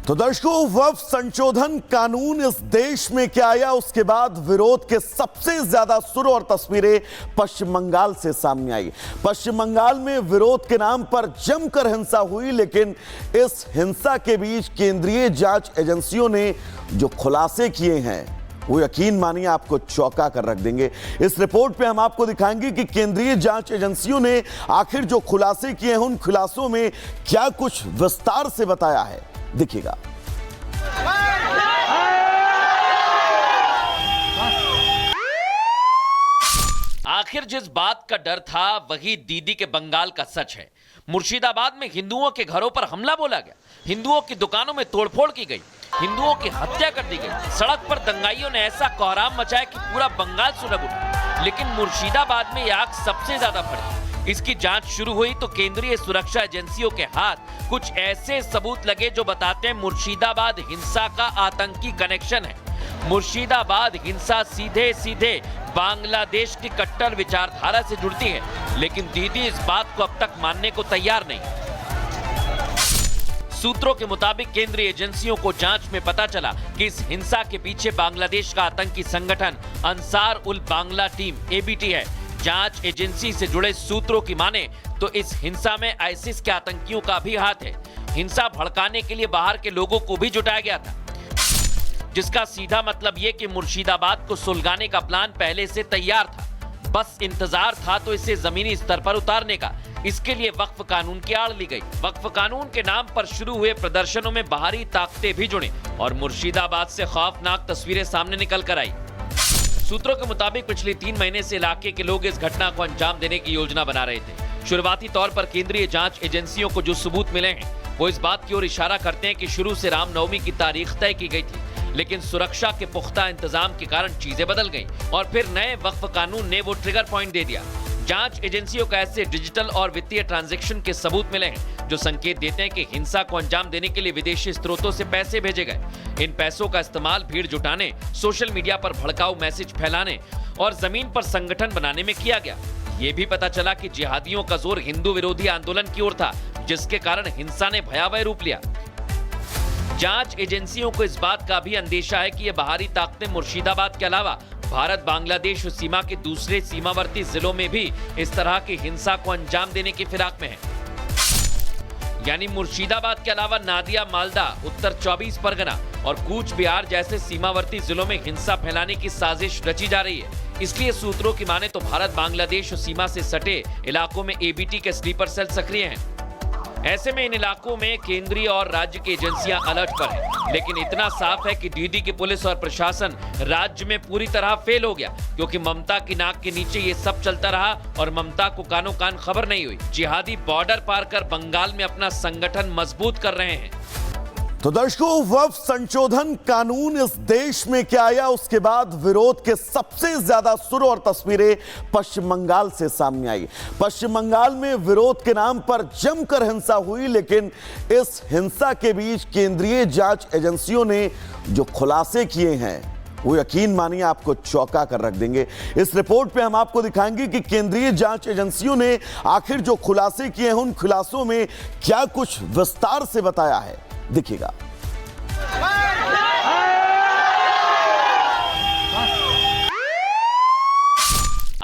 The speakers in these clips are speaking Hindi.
तो दर्शकों, वक्फ संशोधन कानून इस देश में क्या आया, उसके बाद विरोध के सबसे ज्यादा सुर और तस्वीरें पश्चिम बंगाल से सामने आई। पश्चिम बंगाल में विरोध के नाम पर जमकर हिंसा हुई, लेकिन इस हिंसा के बीच केंद्रीय जांच एजेंसियों ने जो खुलासे किए हैं वो यकीन मानिए आपको चौंका कर रख देंगे। इस रिपोर्ट पे हम आपको दिखाएंगे कि केंद्रीय जांच एजेंसियों ने आखिर जो खुलासे किए हैं उन खुलासों में क्या कुछ विस्तार से बताया है, देखिएगा। आखिर जिस बात का डर था वही दीदी के बंगाल का सच है। मुर्शिदाबाद में हिंदुओं के घरों पर हमला बोला गया, हिंदुओं की दुकानों में तोड़फोड़ की गई, हिंदुओं की हत्या कर दी गई। सड़क पर दंगाइयों ने ऐसा कोहराम मचाया कि पूरा बंगाल सुलग उठा। लेकिन मुर्शिदाबाद में यह आग सबसे ज्यादा फड़ी। इसकी जांच शुरू हुई तो केंद्रीय सुरक्षा एजेंसियों के हाथ कुछ ऐसे सबूत लगे जो बताते हैं मुर्शिदाबाद हिंसा का आतंकी कनेक्शन है। मुर्शिदाबाद हिंसा सीधे सीधे बांग्लादेश की कट्टर विचारधारा से जुड़ती है, लेकिन दीदी इस बात को अब तक मानने को तैयार नहीं। सूत्रों के मुताबिक केंद्रीय एजेंसियों को जांच में पता चला कि इस हिंसा के पीछे बांग्लादेश का आतंकी संगठन अंसार उल बांग्ला टीम एबीटी है। जांच एजेंसी से जुड़े सूत्रों की माने तो इस हिंसा में आईसिस के आतंकियों का भी हाथ है। हिंसा भड़काने के लिए बाहर के लोगों को भी जुटाया गया था, जिसका सीधा मतलब यह कि मुर्शिदाबाद को सुलगाने का प्लान पहले से तैयार था, बस इंतजार था तो इसे जमीनी स्तर पर उतारने का। इसके लिए वक्फ कानून की आड़ ली गई। वक्फ कानून के नाम पर शुरू हुए प्रदर्शनों में बाहरी ताकतें भी जुड़ी और मुर्शिदाबाद से खौफनाक तस्वीरें सामने निकल कर आई। सूत्रों के मुताबिक पिछले 3 महीने से इलाके के लोग इस घटना को अंजाम देने की योजना बना रहे थे। शुरुआती तौर पर केंद्रीय जांच एजेंसियों को जो सबूत मिले हैं वो इस बात की ओर इशारा करते हैं कि शुरू से रामनवमी की तारीख तय की गई थी, लेकिन सुरक्षा के पुख्ता इंतजाम के कारण चीजें बदल गईं और फिर नए वक्फ कानून ने वो ट्रिगर पॉइंट दे दिया। जांच एजेंसियों का ऐसे डिजिटल और वित्तीय ट्रांजैक्शन के सबूत मिले हैं जो संकेत देते हैं कि हिंसा को अंजाम देने के लिए विदेशी स्रोतों से पैसे भेजे गए। इन पैसों का इस्तेमाल भीड़ जुटाने, सोशल मीडिया पर भड़काऊ मैसेज फैलाने और जमीन पर संगठन बनाने में किया गया। ये भी पता चला कि जिहादियों का जोर हिंदू विरोधी आंदोलन की ओर था, जिसके कारण हिंसा ने भयावह रूप लिया। जांच एजेंसियों को इस बात का भी अंदेशा है कि ये बाहरी ताकतें मुर्शिदाबाद के अलावा भारत बांग्लादेश सीमा के दूसरे सीमावर्ती जिलों में भी इस तरह की हिंसा को अंजाम देने की फिराक में हैं। यानी मुर्शिदाबाद के अलावा नादिया, मालदा, उत्तर 24 परगना और कूच बिहार जैसे सीमावर्ती जिलों में हिंसा फैलाने की साजिश रची जा रही है। इसलिए सूत्रों की माने तो भारत बांग्लादेश सीमा से सटे इलाकों में एबीटी के स्लीपर सेल सक्रिय हैं। ऐसे में इन इलाकों में केंद्रीय और राज्य की एजेंसियां अलर्ट पर हैं। लेकिन इतना साफ है कि दीदी की पुलिस और प्रशासन राज्य में पूरी तरह फेल हो गया, क्योंकि ममता की नाक के नीचे ये सब चलता रहा और ममता को कानो कान खबर नहीं हुई। जिहादी बॉर्डर पार कर बंगाल में अपना संगठन मजबूत कर रहे हैं। तो दर्शकों, वक्फ संशोधन कानून इस देश में क्या आया, उसके बाद विरोध के सबसे ज्यादा सुर और तस्वीरें पश्चिम बंगाल से सामने आई। पश्चिम बंगाल में विरोध के नाम पर जमकर हिंसा हुई, लेकिन इस हिंसा के बीच केंद्रीय जांच एजेंसियों ने जो खुलासे किए हैं वो यकीन मानिए आपको चौंका कर रख देंगे। इस रिपोर्ट पे हम आपको दिखाएंगे कि केंद्रीय जांच एजेंसियों ने आखिर जो खुलासे किए हैं उन खुलासों में क्या कुछ विस्तार से बताया है, देखिएगा।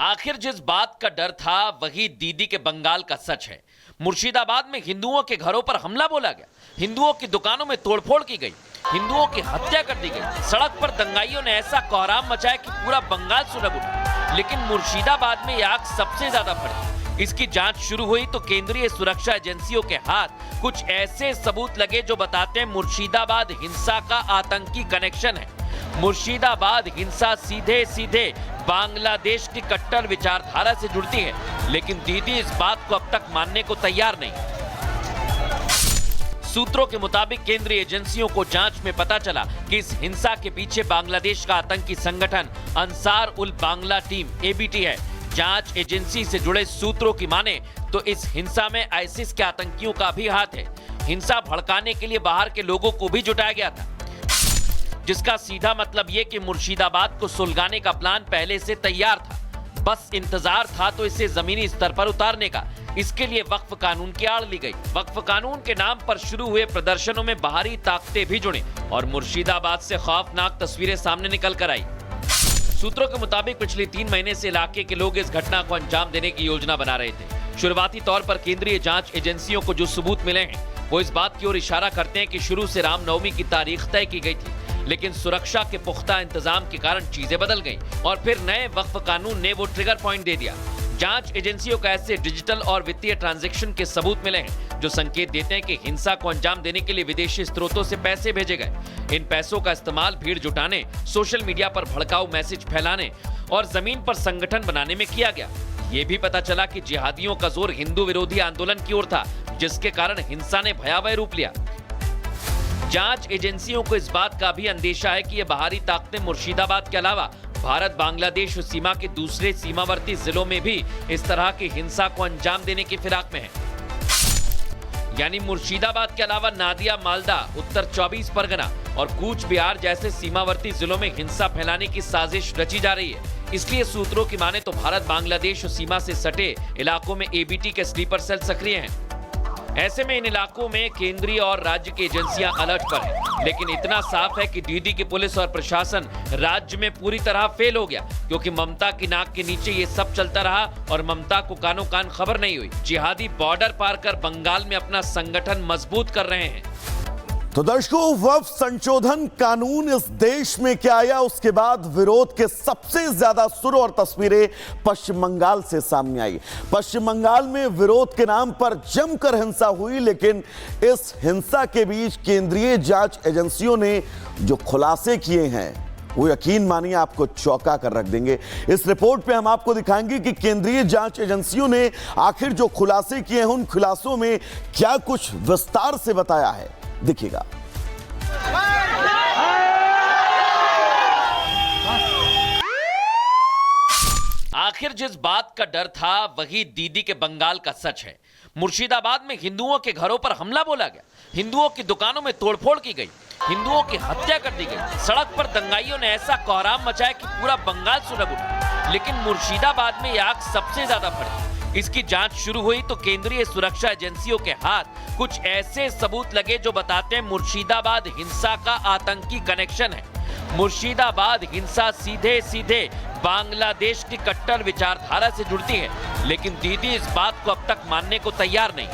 आखिर जिस बात का डर था वही दीदी के बंगाल का सच है। मुर्शिदाबाद में हिंदुओं के घरों पर हमला बोला गया, हिंदुओं की दुकानों में तोड़फोड़ की गई, हिंदुओं की हत्या कर दी गई। सड़क पर दंगाइयों ने ऐसा कोहराम मचाया कि पूरा बंगाल सुलग उठा। लेकिन मुर्शिदाबाद में यह आग सबसे ज्यादा फड़ी। इसकी जांच शुरू हुई तो केंद्रीय सुरक्षा एजेंसियों के हाथ कुछ ऐसे सबूत लगे जो बताते हैं मुर्शिदाबाद हिंसा का आतंकी कनेक्शन है। मुर्शिदाबाद हिंसा सीधे सीधे बांग्लादेश की कट्टर विचारधारा से जुड़ती है, लेकिन दीदी इस बात को अब तक मानने को तैयार नहीं। सूत्रों के मुताबिक केंद्रीय एजेंसियों को जांच में पता चला कि इस हिंसा के पीछे बांग्लादेश का आतंकी संगठन अंसार उल बांग्ला टीम एबीटी है। जांच एजेंसी से जुड़े सूत्रों की माने तो इस हिंसा में आईसिस के आतंकियों का भी हाथ है। हिंसा भड़काने के लिए बाहर के लोगों को भी जुटाया गया था, जिसका सीधा मतलब यह कि मुर्शिदाबाद को सुलगाने का प्लान पहले से तैयार था, बस इंतजार था तो इसे जमीनी स्तर पर उतारने का। इसके लिए वक्फ कानून की आड़ ली गई। वक्फ कानून के नाम पर शुरू हुए प्रदर्शनों में बाहरी ताकतें भी जुड़ी और मुर्शिदाबाद से खौफनाक तस्वीरें सामने निकल कर आई। सूत्रों के मुताबिक पिछले 3 महीने से इलाके के लोग इस घटना को अंजाम देने की योजना बना रहे थे। शुरुआती तौर पर केंद्रीय जांच एजेंसियों को जो सबूत मिले हैं वो इस बात की ओर इशारा करते हैं कि शुरू से रामनवमी की तारीख तय की गई थी, लेकिन सुरक्षा के पुख्ता इंतजाम के कारण चीजें बदल गईं और फिर नए वक्फ कानून ने वो ट्रिगर पॉइंट दे दिया। जांच एजेंसियों को ऐसे डिजिटल और वित्तीय ट्रांजैक्शन के सबूत मिले हैं जो संकेत देते हैं कि हिंसा को अंजाम देने के लिए विदेशी स्रोतों से पैसे भेजे गए। इन पैसों का इस्तेमाल भीड़ जुटाने, सोशल मीडिया पर भड़काऊ मैसेज फैलाने और जमीन पर संगठन बनाने में किया गया। ये भी पता चला कि जिहादियों का जोर हिंदू विरोधी आंदोलन की ओर था, जिसके कारण हिंसा ने भयावह रूप लिया। जांच एजेंसियों को इस बात का भी अंदेशा है कि ये बाहरी ताकतें मुर्शिदाबाद के अलावा भारत बांग्लादेश सीमा के दूसरे सीमावर्ती जिलों में भी इस तरह की हिंसा को अंजाम देने की फिराक में हैं। यानी मुर्शिदाबाद के अलावा नादिया, मालदा, उत्तर 24 परगना और कूच बिहार जैसे सीमावर्ती जिलों में हिंसा फैलाने की साजिश रची जा रही है। इसलिए सूत्रों की माने तो भारत बांग्लादेश सीमा से सटे इलाकों में एबीटी के स्लीपर सेल सक्रिय हैं। ऐसे में इन इलाकों में केंद्रीय और राज्य की एजेंसियां अलर्ट पर हैं, लेकिन इतना साफ है कि डीडी की पुलिस और प्रशासन राज्य में पूरी तरह फेल हो गया, क्योंकि ममता की नाक के नीचे ये सब चलता रहा और ममता को कानों कान खबर नहीं हुई। जिहादी बॉर्डर पार कर बंगाल में अपना संगठन मजबूत कर रहे हैं। तो दर्शकों, वक्फ संशोधन कानून इस देश में क्या आया, उसके बाद विरोध के सबसे ज्यादा सुर और तस्वीरें पश्चिम बंगाल से सामने आई। पश्चिम बंगाल में विरोध के नाम पर जमकर हिंसा हुई, लेकिन इस हिंसा के बीच केंद्रीय जांच एजेंसियों ने जो खुलासे किए हैं वो यकीन मानिए आपको चौंका कर रख देंगे। इस रिपोर्ट पे हम आपको दिखाएंगे कि केंद्रीय जांच एजेंसियों ने आखिर जो खुलासे किए हैं उन खुलासों में क्या कुछ विस्तार से बताया है, देखिएगा। आखिर जिस बात का डर था वही दीदी के बंगाल का सच है। मुर्शिदाबाद में हिंदुओं के घरों पर हमला बोला गया, हिंदुओं की दुकानों में तोड़फोड़ की गई, हिंदुओं की हत्या कर दी गई। सड़क पर दंगाइयों ने ऐसा कोहराम मचाया कि पूरा बंगाल सुलग उठा। लेकिन मुर्शिदाबाद में यह आग सबसे ज्यादा फड़ी। इसकी जांच शुरू हुई तो केंद्रीय सुरक्षा एजेंसियों के हाथ कुछ ऐसे सबूत लगे जो बताते हैं मुर्शिदाबाद हिंसा का आतंकी कनेक्शन है। मुर्शिदाबाद हिंसा सीधे सीधे बांग्लादेश की कट्टर विचारधारा से जुड़ती है, लेकिन दीदी इस बात को अब तक मानने को तैयार नहीं।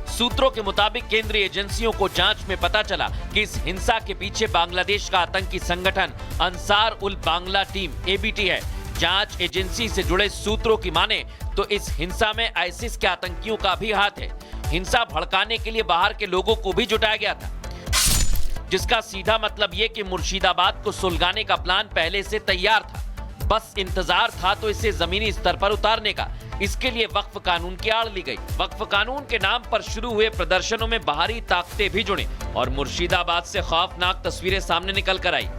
सूत्रों के मुताबिक केंद्रीय एजेंसियों को जांच में पता चला कि इस हिंसा के पीछे बांग्लादेश का आतंकी संगठन अंसार उल बांग्ला टीम एबीटी है। जांच एजेंसी से जुड़े सूत्रों की माने तो इस हिंसा में आईसिस के आतंकियों का भी हाथ है। हिंसा भड़काने के लिए बाहर के लोगों को भी जुटाया गया था, जिसका सीधा मतलब यह कि मुर्शिदाबाद को सुलगाने का प्लान पहले से तैयार था, बस इंतजार था तो इसे जमीनी स्तर पर उतारने का। इसके लिए वक्फ कानून की आड़ ली गई। वक्फ कानून के नाम पर शुरू हुए प्रदर्शनों में बाहरी ताकतें भी जुड़ी और मुर्शिदाबाद से खौफनाक तस्वीरें सामने निकल कर आई।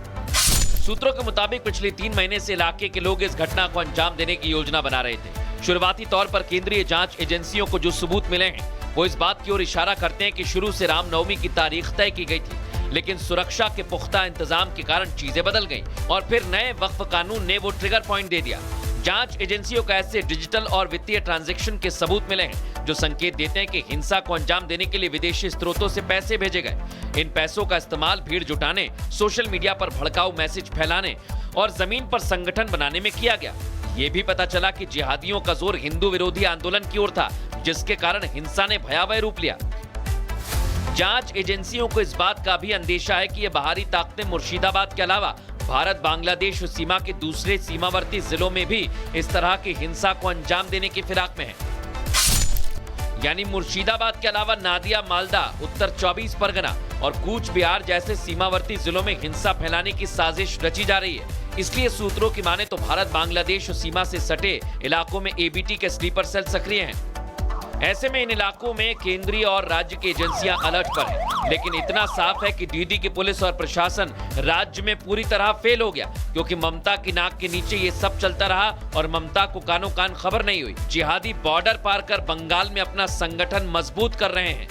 सूत्रों के मुताबिक पिछले 3 महीने से इलाके के लोग इस घटना को अंजाम देने की योजना बना रहे थे। शुरुआती तौर पर केंद्रीय जांच एजेंसियों को जो सबूत मिले हैं वो इस बात की ओर इशारा करते हैं कि शुरू से रामनवमी की तारीख तय की गई थी, लेकिन सुरक्षा के पुख्ता इंतजाम के कारण चीजें बदल गईं और फिर नए वक्फ कानून ने वो ट्रिगर पॉइंट दे दिया। जांच एजेंसियों को ऐसे डिजिटल और वित्तीय ट्रांजैक्शन के सबूत मिले हैं जो संकेत देते हैं कि हिंसा को अंजाम देने के लिए विदेशी स्रोतों से पैसे भेजे गए। इन पैसों का इस्तेमाल भीड़ जुटाने, सोशल मीडिया पर भड़काऊ मैसेज फैलाने और जमीन पर संगठन बनाने में किया गया। ये भी पता चला कि जिहादियों का जोर हिंदू विरोधी आंदोलन की ओर था, जिसके कारण हिंसा ने भयावह रूप लिया। जांच एजेंसियों को इस बात का भी अंदेशा है कि ये बाहरी ताकतें मुर्शिदाबाद के अलावा भारत बांग्लादेश सीमा के दूसरे सीमावर्ती जिलों में भी इस तरह की हिंसा को अंजाम देने की फिराक में हैं। यानी मुर्शिदाबाद के अलावा नादिया, मालदा, उत्तर 24 परगना और कूच बिहार जैसे सीमावर्ती जिलों में हिंसा फैलाने की साजिश रची जा रही है। इसलिए सूत्रों की माने तो भारत बांग्लादेश सीमा से सटे इलाकों में एबीटी के स्लीपर सेल सक्रिय हैं। ऐसे में इन इलाकों में केंद्रीय और राज्य की एजेंसियां अलर्ट पर हैं, लेकिन इतना साफ है कि डीडी की पुलिस और प्रशासन राज्य में पूरी तरह फेल हो गया, क्योंकि ममता की नाक के नीचे ये सब चलता रहा और ममता को कानों कान खबर नहीं हुई। जिहादी बॉर्डर पार कर बंगाल में अपना संगठन मजबूत कर रहे हैं।